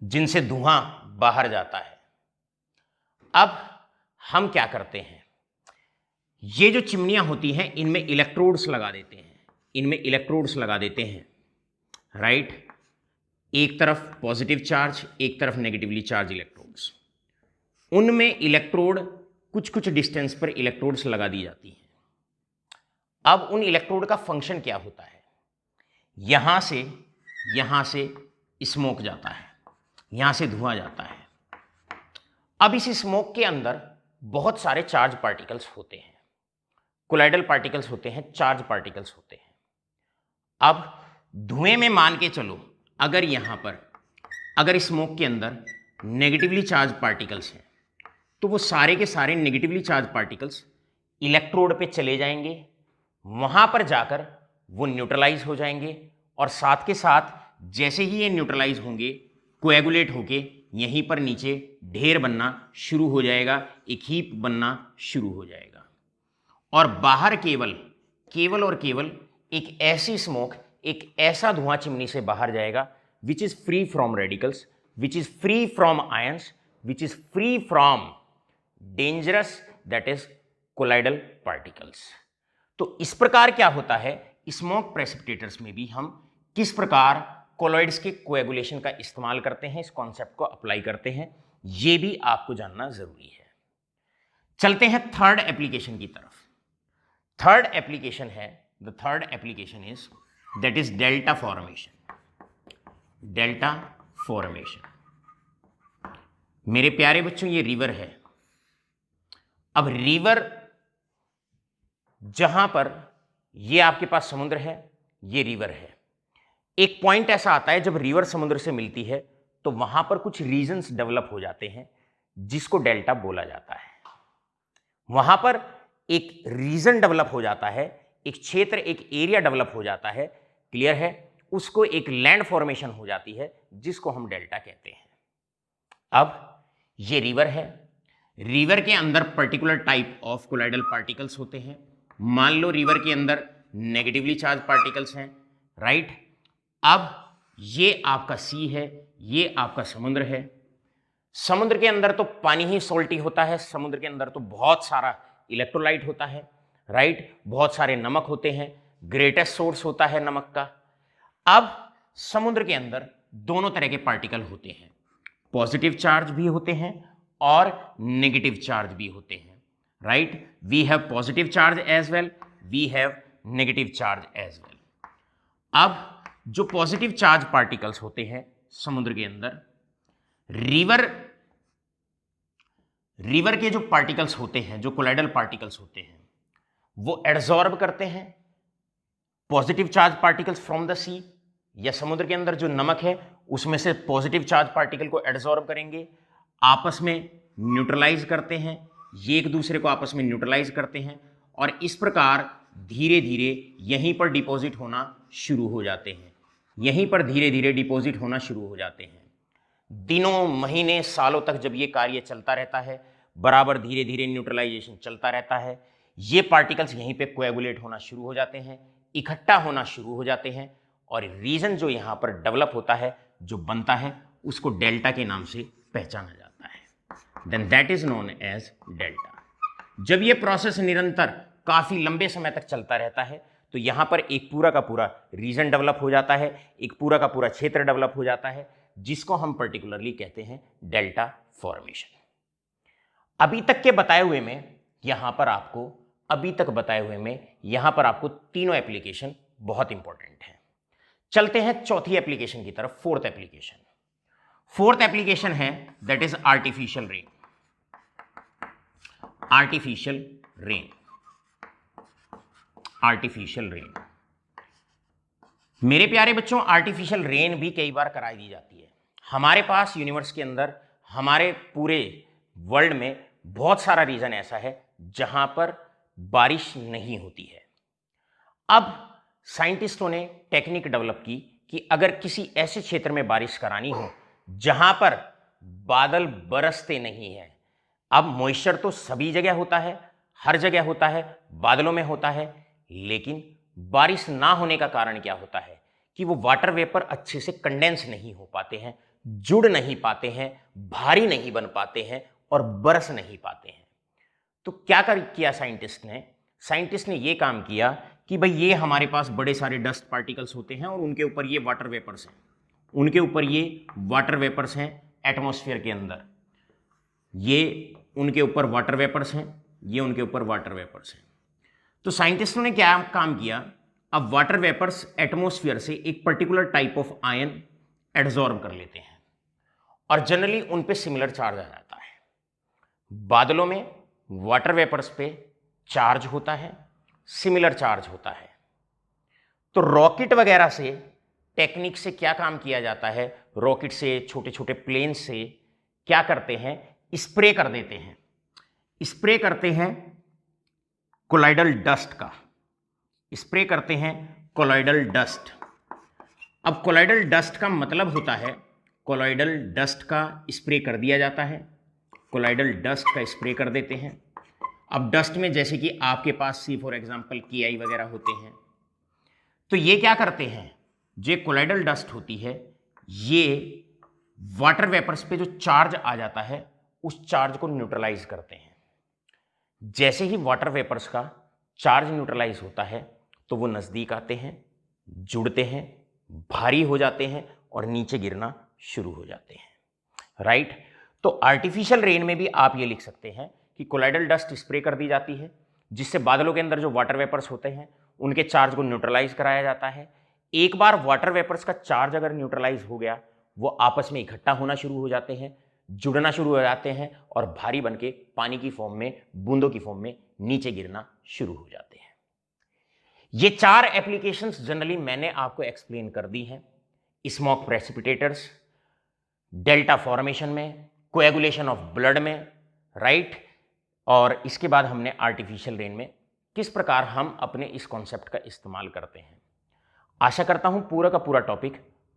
जिनसे धुआं बाहर जाता है. अब हम क्या करते हैं, ये जो चिमनियां होती हैं इनमें इलेक्ट्रोड्स लगा देते हैं, राइट? एक तरफ पॉजिटिव चार्ज, एक तरफ नेगेटिवली चार्ज इलेक्ट्रोड्स. उनमें इलेक्ट्रोड कुछ डिस्टेंस पर इलेक्ट्रोड्स लगा दी जाती हैं. अब उन इलेक्ट्रोड का फंक्शन क्या होता है? यहां से स्मोक जाता है, यहां से धुआं जाता है. अब इस स्मोक के अंदर बहुत सारे चार्ज पार्टिकल्स होते हैं, कोलाइडल पार्टिकल्स होते हैं, चार्ज पार्टिकल्स होते हैं. अब धुएं में मान के चलो, अगर स्मोक के अंदर नेगेटिवली चार्ज पार्टिकल्स हैं तो वो सारे के सारे नेगेटिवली चार्ज पार्टिकल्स इलेक्ट्रोड पे चले जाएंगे, वहां पर जाकर वो न्यूट्रलाइज हो जाएंगे, और साथ के साथ जैसे ही ये न्यूट्रलाइज होंगे, कोएगुलेट होके यहीं पर नीचे ढेर बनना शुरू हो जाएगा, एक हीप बनना शुरू हो जाएगा. और बाहर केवल और केवल एक ऐसी स्मोक, एक ऐसा धुआं चिमनी से बाहर जाएगा which is free from radicals, which is free from ions, which is free from dangerous, that is colloidal particles. तो इस प्रकार क्या होता है, स्मोक प्रेसिपिटेटर्स में भी हम किस प्रकार कोलॉइड्स के कोएगुलेशन का इस्तेमाल करते हैं, इस कॉन्सेप्ट को अप्लाई करते हैं, यह भी आपको जानना जरूरी है. चलते हैं थर्ड एप्लीकेशन की तरफ. थर्ड एप्लीकेशन है, the third application is that is delta formation. मेरे प्यारे बच्चों, ये रिवर है. अब रिवर जहां पर ये आपके पास समुद्र है, ये रिवर है, एक पॉइंट ऐसा आता है जब रिवर समुद्र से मिलती है तो वहां पर कुछ रीजन्स डेवलप हो जाते हैं जिसको डेल्टा बोला जाता है. वहां पर एक रीजन डेवलप हो जाता है, एक क्षेत्र, एक एरिया डेवलप हो जाता है, क्लियर है? उसको एक लैंड फॉर्मेशन हो जाती है जिसको हम डेल्टा कहते हैं. अब ये रिवर है, रिवर के अंदर particular type of colloidal particles होते हैं. मान लो रिवर के अंदर नेगेटिवली चार्ज पार्टिकल्स हैं, राइट? अब ये आपका सी है, ये आपका समुद्र है। समुद्र के अंदर तो पानी ही सॉल्टी होता है, समुद्र के अंदर तो बहुत सारा इलेक्ट्रोलाइट होता है, राइट, बहुत सारे नमक होते हैं, ग्रेटेस्ट सोर्स होता है नमक का। अब समुद्र के अंदर दोनों तरह के पार्टिकल होते हैं, पॉजिटिव चार्ज भी होते हैं और नेगेटिव चार्ज भी होते हैं, right. We have positive charge as well, we have negative charge as well. अब जो पॉजिटिव चार्ज पार्टिकल्स होते हैं समुद्र के अंदर, रिवर के जो पार्टिकल्स होते हैं, जो कोलाइडल पार्टिकल्स होते हैं, वो एड्सॉर्ब करते हैं positive charge particles from the sea, या समुद्र के अंदर जो नमक है उसमें से पॉजिटिव चार्ज पार्टिकल को एड्सॉर्ब करेंगे, आपस में न्यूट्रलाइज करते हैं, ये एक दूसरे को आपस में न्यूट्रलाइज करते हैं, और इस प्रकार धीरे धीरे यहीं पर डिपॉजिट होना शुरू हो जाते हैं, यहीं पर धीरे धीरे डिपॉजिट होना शुरू हो जाते हैं। दिनों, महीने, सालों तक जब ये कार्य चलता रहता है, बराबर धीरे धीरे न्यूट्रलाइजेशन चलता रहता है, ये पार्टिकल्स यहीं पे कोएगुलेट होना शुरू हो जाते हैं, इकट्ठा होना शुरू हो जाते हैं, और रीजन जो यहाँ पर डेवलप होता है, जो बनता है, उसको डेल्टा के नाम से पहचाना जाता है। Then that is known as delta. जब ये प्रोसेस निरंतर काफी लंबे समय तक चलता रहता है तो यहाँ पर एक पूरा का पूरा रीजन डेवलप हो जाता है, एक पूरा का पूरा क्षेत्र डेवलप हो जाता है, जिसको हम पर्टिकुलरली कहते हैं डेल्टा फॉर्मेशन। अभी तक के बताए हुए में यहाँ पर आपको तीनों एप्लीकेशन बहुत इंपॉर्टेंट है। चलते हैं चौथी एप्लीकेशन की तरफ, फोर्थ एप्लीकेशन। फोर्थ एप्लीकेशन है that is artificial rain. Artificial rain, artificial rain. मेरे प्यारे बच्चों, आर्टिफिशियल रेन भी कई बार कराई दी जाती है। हमारे पास यूनिवर्स के अंदर, हमारे पूरे वर्ल्ड में बहुत सारा रीजन ऐसा है जहां पर बारिश नहीं होती है। अब साइंटिस्टों ने टेक्निक डेवलप की कि अगर किसी ऐसे क्षेत्र में बारिश करानी हो जहां पर बादल बरसते नहीं हैं। अब मॉइस्चर तो सभी जगह होता है, हर जगह होता है, बादलों में होता है, लेकिन बारिश ना होने का कारण क्या होता है कि वो वाटर वेपर अच्छे से कंडेंस नहीं हो पाते हैं, जुड़ नहीं पाते हैं, भारी नहीं बन पाते हैं और बरस नहीं पाते हैं। तो क्या किया साइंटिस्ट ने ये काम किया कि भाई ये हमारे पास बड़े सारे डस्ट पार्टिकल्स होते हैं और उनके ऊपर ये वाटर वेपर्स हैं, उनके ऊपर ये वाटर वेपर्स हैं एटमॉस्फेयर के अंदर, ये उनके ऊपर वाटर वेपर्स हैं, ये उनके ऊपर वाटर वेपर्स हैं। तो साइंटिस्टों ने क्या काम किया, अब वाटर वेपर्स एटमॉस्फेयर से एक particular type of ion adsorb कर लेते हैं और जनरली उन पे सिमिलर चार्ज आ जाता है। बादलों में वाटर वेपर्स पे चार्ज होता है, सिमिलर चार्ज होता है। तो रॉकेट वगैरह से टेक्निक से क्या काम किया जाता है, रॉकेट से, छोटे छोटे प्लेन से क्या करते हैं, स्प्रे कर देते हैं, स्प्रे करते हैं कोलाइडल डस्ट का, स्प्रे करते हैं कोलाइडल डस्ट। अब कोलाइडल डस्ट का मतलब होता है, कोलाइडल डस्ट का स्प्रे कर दिया जाता है, कोलाइडल डस्ट का स्प्रे कर देते हैं। अब डस्ट में जैसे कि आपके पास सी फॉर एग्जांपल KI वगैरह होते हैं, तो ये क्या करते हैं, जो कोलाइडल डस्ट होती है ये वाटर वेपर्स पे जो चार्ज आ जाता है उस चार्ज को न्यूट्रलाइज करते हैं। जैसे ही वाटर वेपर्स का चार्ज न्यूट्रलाइज होता है तो वो नज़दीक आते हैं, जुड़ते हैं, भारी हो जाते हैं और नीचे गिरना शुरू हो जाते हैं, राइट। तो आर्टिफिशियल रेन में भी आप ये लिख सकते हैं कि कोलाइडल डस्ट स्प्रे कर दी जाती है, जिससे बादलों के अंदर जो वाटर वेपर्स होते हैं उनके चार्ज को न्यूट्रलाइज कराया जाता है। एक बार वाटर वेपर्स का चार्ज अगर न्यूट्रलाइज हो गया, वो आपस में इकट्ठा होना शुरू हो जाते हैं, जुड़ना शुरू हो जाते हैं और भारी बनके पानी की फॉर्म में, बूंदों की फॉर्म में नीचे गिरना शुरू हो जाते हैं। ये 4 एप्लीकेशंस जनरली मैंने आपको एक्सप्लेन कर दी हैं, स्मॉग प्रेसिपिटेटर्स, डेल्टा फॉर्मेशन में, कोएगुलेशन ऑफ ब्लड में, राइट। और इसके बाद हमने आर्टिफिशियल रेन में किस प्रकार हम अपने इस कॉन्सेप्ट का इस्तेमाल करते हैं। आशा करता हूं पूरा का पूरा टॉपिक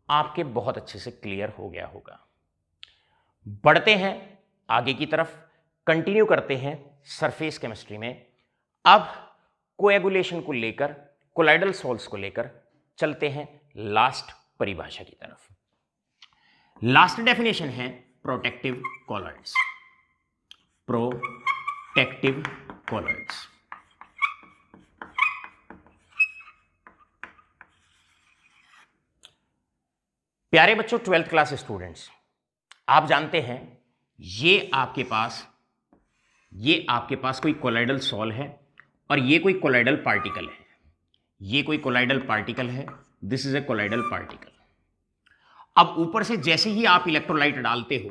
आपके बहुत अच्छे से क्लियर हो गया होगा। बढ़ते हैं आगे की तरफ, कंटिन्यू करते हैं सरफेस केमिस्ट्री में। अब कोएगुलेशन को लेकर, कोलाइडल सॉल्ट्स को लेकर चलते हैं लास्ट परिभाषा की तरफ। लास्ट डेफिनेशन है प्रोटेक्टिव कॉलॉइड्स। Protective colloids. प्यारे बच्चों, 12th क्लास स्टूडेंट्स, आप जानते हैं ये आपके पास कोई कोलाइडल सॉल है और ये कोई कोलाइडल पार्टिकल है। ये कोई कोलाइडल पार्टिकल है, this is a colloidal particle. अब ऊपर से जैसे ही आप इलेक्ट्रोलाइट डालते हो,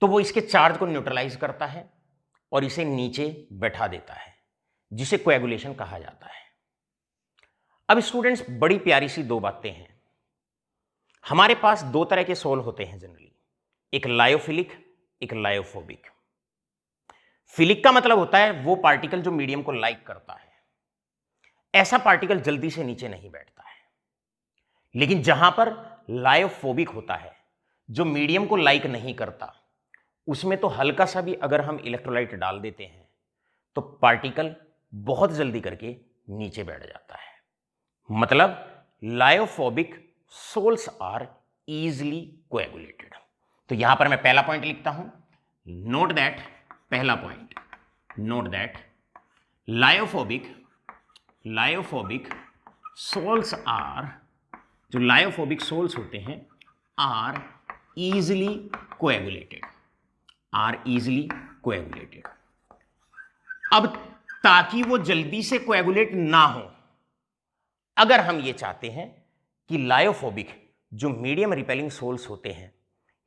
तो वो इसके चार्ज को न्यूट्रलाइज करता है और इसे नीचे बैठा देता है, जिसे कोएगुलेशन कहा जाता है। अब स्टूडेंट्स, बड़ी प्यारी सी दो बातें हैं। हमारे पास दो तरह के सोल होते हैं जनरली, एक लायोफिलिक, एक लायोफोबिक। फिलिक का मतलब होता है वो पार्टिकल जो मीडियम को लाइक करता है। ऐसा पार्टिकल जल्दी से नीचे नहीं बैठता है। लेकिन जहां पर लायोफोबिक होता है, जो मीडियम को लाइक नहीं करता, उसमें तो हल्का सा भी अगर हम इलेक्ट्रोलाइट डाल देते हैं तो पार्टिकल बहुत जल्दी करके नीचे बैठ जाता है। मतलब lyophobic sols are easily coagulated. तो यहां पर मैं पहला पॉइंट लिखता हूं, नोट दैट, पहला point, note that lyophobic sols are, जो लायोफोबिक सोल्स होते हैं, आर इजिली कोएगुलेटेड, अब ताकि वो जल्दी से कोएगुलेट ना हो, अगर हम ये चाहते हैं कि लायोफोबिक जो मीडियम रिपेलिंग सोल्स होते हैं,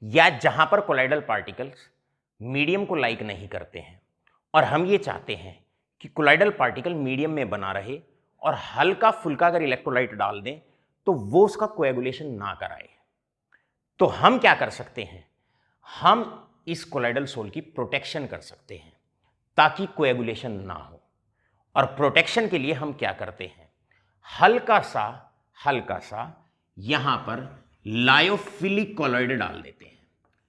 या जहां पर कोलाइडल पार्टिकल्स मीडियम को लाइक नहीं करते हैं, और हम ये चाहते हैं कि कोलाइडल पार्टिकल मीडियम में बना रहे और हल्का फुल्का अगर इलेक्ट्रोलाइट डाल दें तो वो उसका कोएगुलेशन ना कराए, तो हम क्या कर सकते हैं, हम इस कोलाइडल सोल की प्रोटेक्शन कर सकते हैं ताकि कोएगुलेशन ना हो। और प्रोटेक्शन के लिए हम क्या करते हैं, हल्का सा यहां पर लायोफिलिक कॉलॉइड डाल देते हैं।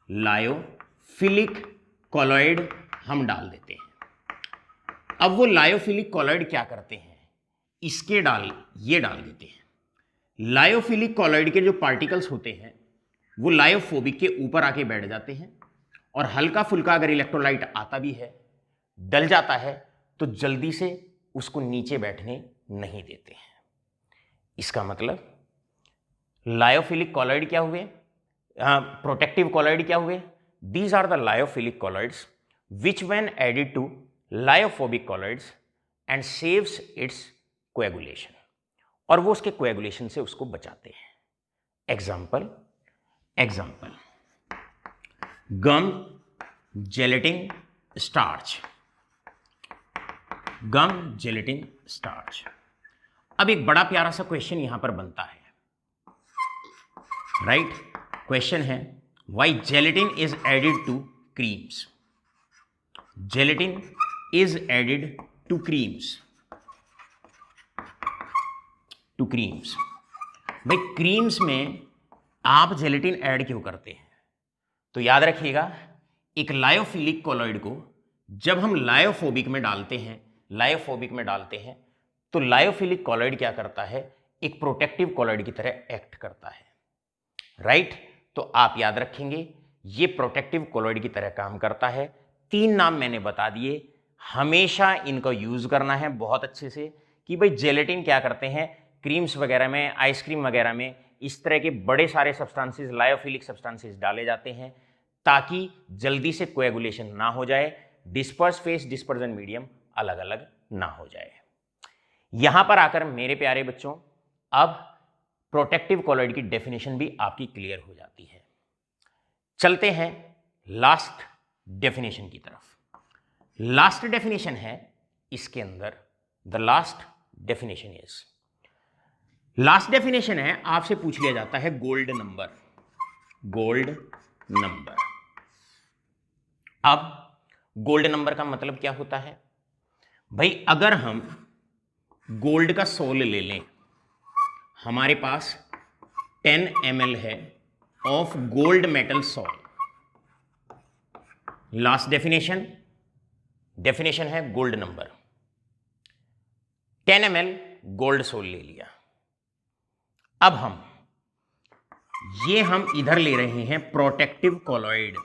लायोफिलिक कॉलॉइड हम डाल देते हैं। अब वो लायोफिलिक कॉलॉइड क्या करते हैं, ये डाल देते हैं। लायोफिलिक कॉलॉइड के जो पार्टिकल्स होते हैं वो लायोफोबिक के ऊपर आके बैठ जाते हैं, और हल्का फुल्का अगर इलेक्ट्रोलाइट आता भी है, डल जाता है, तो जल्दी से उसको नीचे बैठने नहीं देते हैं। इसका मतलब लायोफिलिक कॉलॉइड क्या हुए, प्रोटेक्टिव कॉलॉइड क्या हुए, these are the lyophilic colloids which when added to lyophobic colloids and saves its coagulation, और वो उसके कोएगुलेशन से उसको बचाते हैं। Example, gum, gelatin, starch. अब एक बड़ा प्यारा सा क्वेश्चन यहां पर बनता है, राइट? क्वेश्चन है, why gelatin is added to creams? Gelatin is added to creams. भाई, क्रीम्स में आप जेलेटिन ऐड क्यों करते हैं? तो याद रखिएगा, एक लायोफिलिक कॉलॉइड को जब हम लायोफोबिक में डालते हैं, तो लायोफिलिक कॉलॉइड क्या करता है, एक प्रोटेक्टिव कॉलॉइड की तरह एक्ट करता है, राइट? तो आप याद रखेंगे ये प्रोटेक्टिव कॉलॉइड की तरह काम करता है। 3 नाम मैंने बता दिए, हमेशा इनको यूज करना है बहुत अच्छे से कि भाई जेलेटिन क्या करते हैं, क्रीम्स वगैरह में, आइसक्रीम वगैरह में इस तरह के बड़े सारे सब्सटेंसेस, लायोफिलिक सब्सटेंसेस डाले जाते हैं ताकि जल्दी से कोएगुलेशन ना हो जाए, डिस्पर्स फेस, डिस्पर्जन मीडियम अलग अलग ना हो जाए। यहां पर आकर मेरे प्यारे बच्चों, अब प्रोटेक्टिव कॉलॉइड की डेफिनेशन भी आपकी क्लियर हो जाती है। चलते हैं लास्ट डेफिनेशन की तरफ। लास्ट डेफिनेशन है इसके अंदर, द लास्ट डेफिनेशन है, आपसे पूछ लिया जाता है गोल्ड नंबर। अब गोल्ड नंबर का मतलब क्या होता है भाई? अगर हम गोल्ड का सोल ले लें, हमारे पास 10 ml है of gold metal sol. Last definition है gold number. 10 ml gold sol ले लिया। अब हम इधर ले रहे हैं प्रोटेक्टिव कोलॉइड,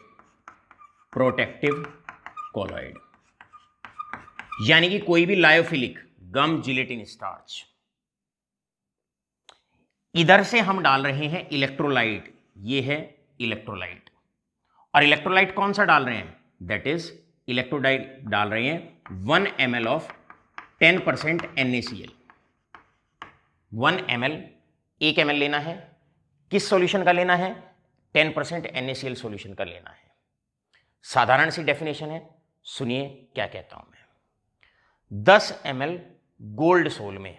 यानी कि कोई भी लायोफिलिक गम, जिलेटिन, स्टार्च। इधर से हम डाल रहे हैं इलेक्ट्रोलाइट, ये है इलेक्ट्रोलाइट। और इलेक्ट्रोलाइट कौन सा डाल रहे हैं? दैट इज इलेक्ट्रोलाइट डाल रहे हैं 1 ml of 10% NaCl। 1 ml, 1 ml लेना है। किस सॉल्यूशन का लेना है? 10% NaCl सॉल्यूशन का लेना है। साधारण सी डेफिनेशन है, सुनिए क्या कहता हूं मैं। 10 ml गोल्ड सोल में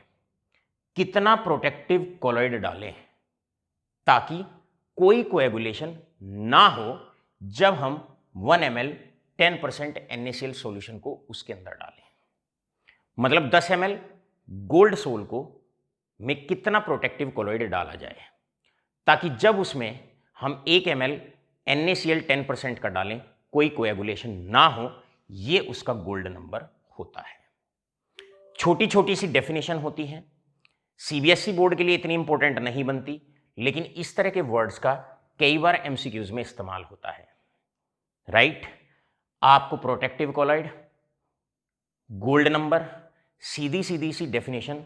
कितना प्रोटेक्टिव कोलॉइड डालें ताकि कोई कोएगुलेशन ना हो जब हम 1 ml 10% NaCl सॉल्यूशन को उसके अंदर डालें। मतलब 10 ml गोल्ड सोल को में कितना प्रोटेक्टिव कोलॉइड डाला जाए ताकि जब उसमें हम 1 ml NaCl 10% का डालें कोई कोएगुलेशन ना हो, ये उसका गोल्ड नंबर होता है। छोटी छोटी सी डेफिनेशन होती है, सीबीएसई बोर्ड के लिए इतनी इंपॉर्टेंट नहीं बनती, लेकिन इस तरह के वर्ड्स का कई बार एमसीक्यूज में इस्तेमाल होता है। राइट? आपको प्रोटेक्टिव कोलॉइड, गोल्ड नंबर, सीधी सीधी सी डेफिनेशन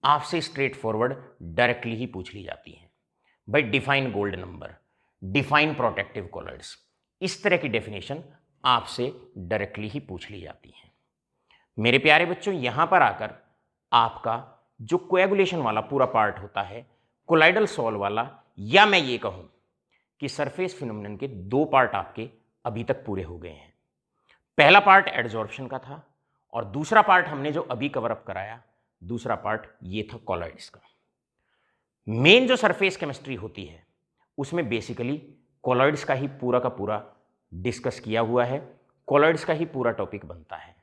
आपसे स्ट्रेट फॉरवर्ड डायरेक्टली ही पूछ ली जाती है। भाई define gold number, define protective colloids, इस तरह की डेफिनेशन आपसे डायरेक्टली ही पूछ ली जाती है। मेरे प्यारे बच्चों, यहां पर आकर आपका जो कोएगुलेशन वाला पूरा पार्ट होता है, कोलाइडल सॉल्व वाला, या मैं ये कहूं कि सरफेस फिनोमेनन के 2 पार्ट आपके अभी तक पूरे हो गए हैं। पहला पार्ट एडजॉर्प्शन का था और दूसरा पार्ट हमने जो अभी कवर अप कराया, दूसरा पार्ट ये था कोलॉइड्स का। मेन जो सरफेस केमिस्ट्री होती है उसमें बेसिकली कोलॉइड्स का ही पूरा का पूरा डिस्कस किया हुआ है, कोलॉइड्स का ही पूरा टॉपिक बनता है।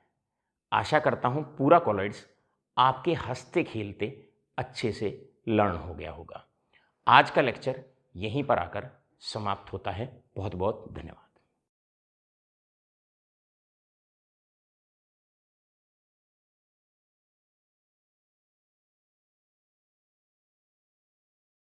आशा करता हूं पूरा कोलॉइड्स आपके हंसते खेलते अच्छे से लर्न हो गया होगा। आज का लेक्चर यहीं पर आकर समाप्त होता है। बहुत बहुत धन्यवाद।